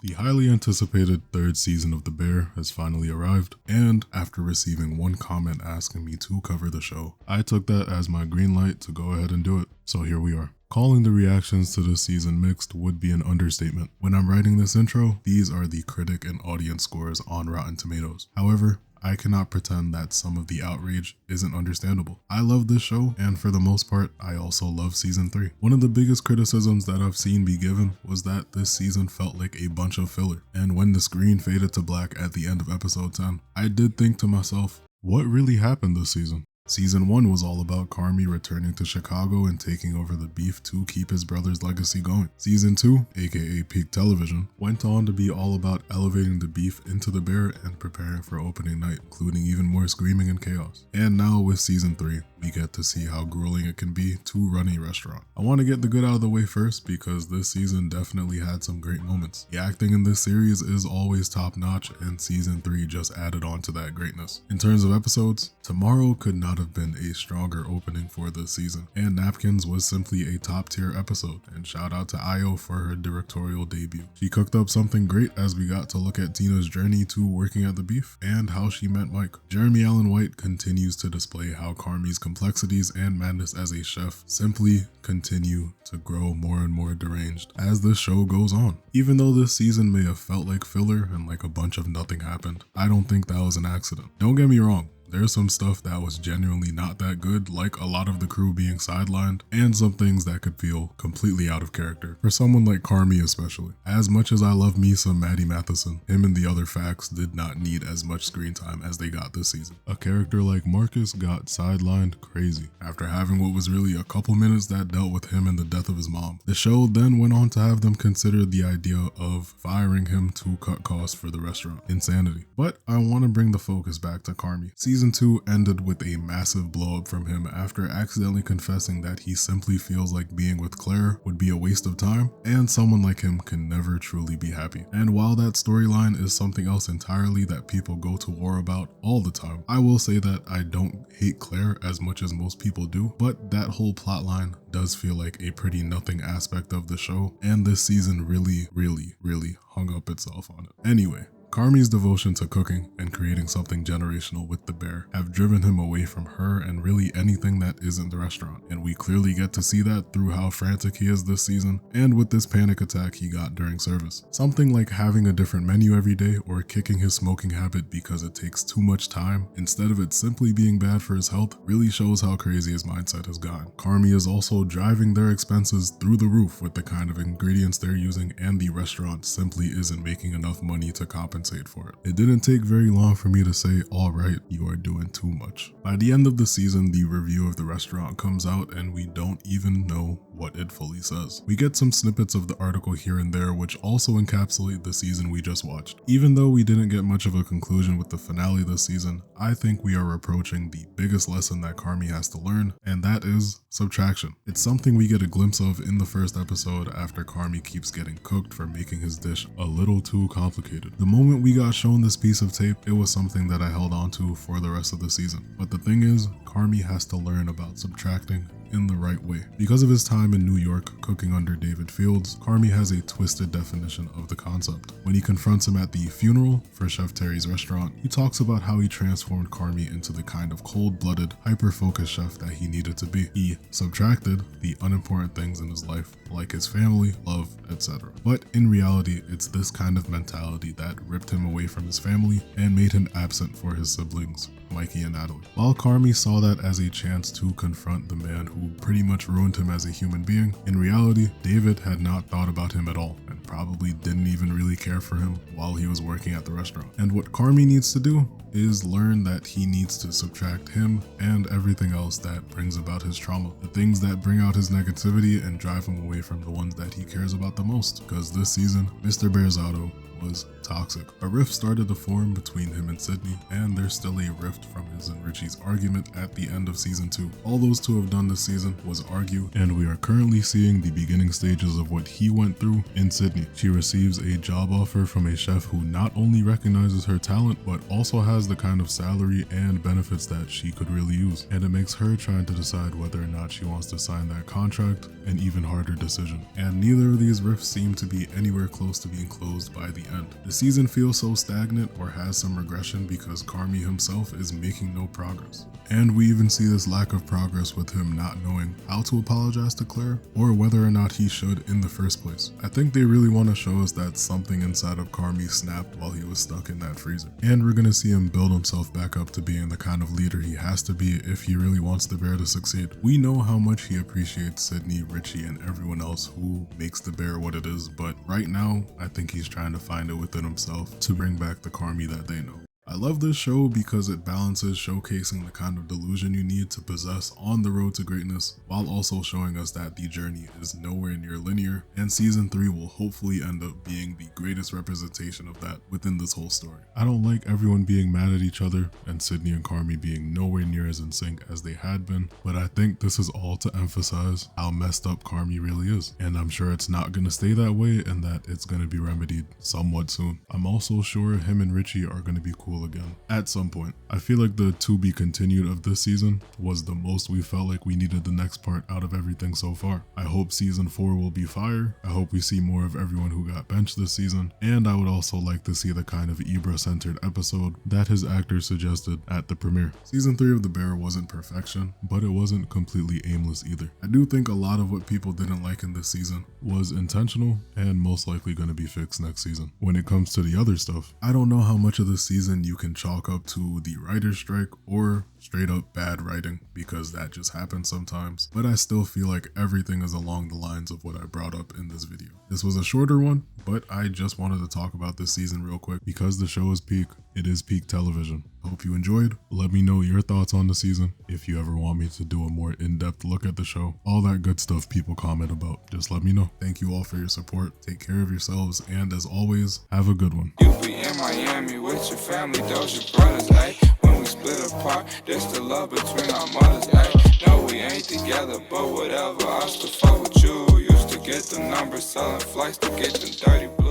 The highly anticipated third season of The Bear has finally arrived, and after receiving one comment asking me to cover the show, I took that as my green light to go ahead and do it. So here we are. Calling the reactions to this season mixed would be an understatement. When I'm writing this intro, these are the critic and audience scores on Rotten Tomatoes. However, I cannot pretend that some of the outrage isn't understandable. I love this show, and for the most part, I also love season 3. One of the biggest criticisms that I've seen be given was that this season felt like a bunch of filler. And when the screen faded to black at the end of episode 10, I did think to myself, what really happened this season? Season 1 was all about Carmy returning to Chicago and taking over the beef to keep his brother's legacy going. Season 2, aka Peak Television, went on to be all about elevating the beef into the bear and preparing for opening night, including even more screaming and chaos. And now with season 3, we get to see how grueling it can be to run a restaurant. I want to get the good out of the way first because this season definitely had some great moments. The acting in this series is always top notch, and season 3 just added on to that greatness. In terms of episodes, Tomorrow could not have been a stronger opening for this season, and Napkins was simply a top tier episode, and shout out to Ayo for her directorial debut. She cooked up something great as we got to look at Tina's journey to working at the beef and how she met Mike. Jeremy Allen White continues to display how Carmy's complexities and madness as a chef simply continue to grow more and more deranged as the show goes on. Even though this season may have felt like filler and like a bunch of nothing happened, I don't think that was an accident. Don't get me wrong. There's some stuff that was genuinely not that good, like a lot of the crew being sidelined, and some things that could feel completely out of character, for someone like Carmy especially. As much as I love me some Maddie Matheson, him and the other facts did not need as much screen time as they got this season. A character like Marcus got sidelined crazy, after having what was really a couple minutes that dealt with him and the death of his mom. The show then went on to have them consider the idea of firing him to cut costs for the restaurant. Insanity. But I want to bring the focus back to Carmy. Season 2 ended with a massive blow up from him after accidentally confessing that he simply feels like being with Claire would be a waste of time, and someone like him can never truly be happy. And while that storyline is something else entirely that people go to war about all the time, I will say that I don't hate Claire as much as most people do, but that whole plotline does feel like a pretty nothing aspect of the show, and this season really hung up itself on it. Anyway, Carmy's devotion to cooking and creating something generational with the bear have driven him away from her and really anything that isn't the restaurant, and we clearly get to see that through how frantic he is this season and with this panic attack he got during service. Something like having a different menu every day or kicking his smoking habit because it takes too much time instead of it simply being bad for his health really shows how crazy his mindset has gotten. Carmy is also driving their expenses through the roof with the kind of ingredients they're using, and the restaurant simply isn't making enough money to compensate for it. It didn't take very long for me to say, alright, you are doing too much. By the end of the season, the review of the restaurant comes out and we don't even know what it fully says. We get some snippets of the article here and there which also encapsulate the season we just watched. Even though we didn't get much of a conclusion with the finale this season, I think we are approaching the biggest lesson that Carmy has to learn, and that is subtraction. It's something we get a glimpse of in the first episode after Carmy keeps getting cooked for making his dish a little too complicated. The moment we got shown this piece of tape, it was something that I held on to for the rest of the season. But the thing is, Carmy has to learn about subtracting in the right way. Because of his time in New York cooking under David Fields, Carmy has a twisted definition of the concept. When he confronts him at the funeral for Chef Terry's restaurant, he talks about how he transformed Carmy into the kind of cold-blooded, hyper-focused chef that he needed to be. He subtracted the unimportant things in his life, like his family, love, etc. But in reality, it's this kind of mentality that ripped him away from his family and made him absent for his siblings, Mikey and Natalie. While Carmy saw that as a chance to confront the man who pretty much ruined him as a human being, in reality, David had not thought about him at all and probably didn't even really care for him while he was working at the restaurant. And what Carmy needs to do is learn that he needs to subtract him and everything else that brings about his trauma, the things that bring out his negativity and drive him away from the ones that he cares about the most, because this season, Mr. Bearzato was toxic. A rift started to form between him and Sydney, and there's still a rift from his and Richie's argument at the end of season 2. All those two have done this season was argue, and we are currently seeing the beginning stages of what he went through in Sydney. She receives a job offer from a chef who not only recognizes her talent, but also has the kind of salary and benefits that she could really use. And it makes her trying to decide whether or not she wants to sign that contract, an even harder decision. And neither of these rifts seem to be anywhere close to being closed by the end. The season feels so stagnant or has some regression because Carmy himself is making no progress. And we even see this lack of progress with him not knowing how to apologize to Claire or whether or not he should in the first place. I think they really want to show us that something inside of Carmy snapped while he was stuck in that freezer. And we're going to see him build himself back up to being the kind of leader he has to be if he really wants the bear to succeed. We know how much he appreciates Sydney, Richie, and everyone else who makes the bear what it is, but right now I think he's trying to find it within himself to bring back the Carmy that they know. I love this show because it balances showcasing the kind of delusion you need to possess on the road to greatness, while also showing us that the journey is nowhere near linear, and season 3 will hopefully end up being the greatest representation of that within this whole story. I don't like everyone being mad at each other and Sydney and Carmy being nowhere near as in sync as they had been, but I think this is all to emphasize how messed up Carmy really is, and I'm sure it's not going to stay that way and that it's going to be remedied somewhat soon. I'm also sure him and Richie are going to be cool again at some point. I feel like the to be continued of this season was the most we felt like we needed the next part out of everything so far. I hope season 4 will be fire. I hope we see more of everyone who got benched this season, and I would also like to see the kind of Ibra centered episode that his actors suggested at the premiere. Season 3 of The Bear wasn't perfection, but it wasn't completely aimless either. I do think a lot of what people didn't like in this season was intentional and most likely going to be fixed next season. When it comes to the other stuff, I don't know how much of this season you can chalk up to the writer's strike or straight up bad writing, because that just happens sometimes, but I still feel like everything is along the lines of what I brought up in this video. This was a shorter one, but I just wanted to talk about this season real quick because the show is peak. It is peak television. Hope you enjoyed. Let me know your thoughts on the season. If you ever want me to do a more in-depth look at the show, all that good stuff people comment about, just let me know. Thank you all for your support. Take care of yourselves, and as always, have a good one. You be in Miami with your family, those your brothers, ayy. When we split apart, there's the love between our mothers, ayy. No, we ain't together, but whatever, I still fuck with you. Used to get the numbers, selling flights to get them dirty blue.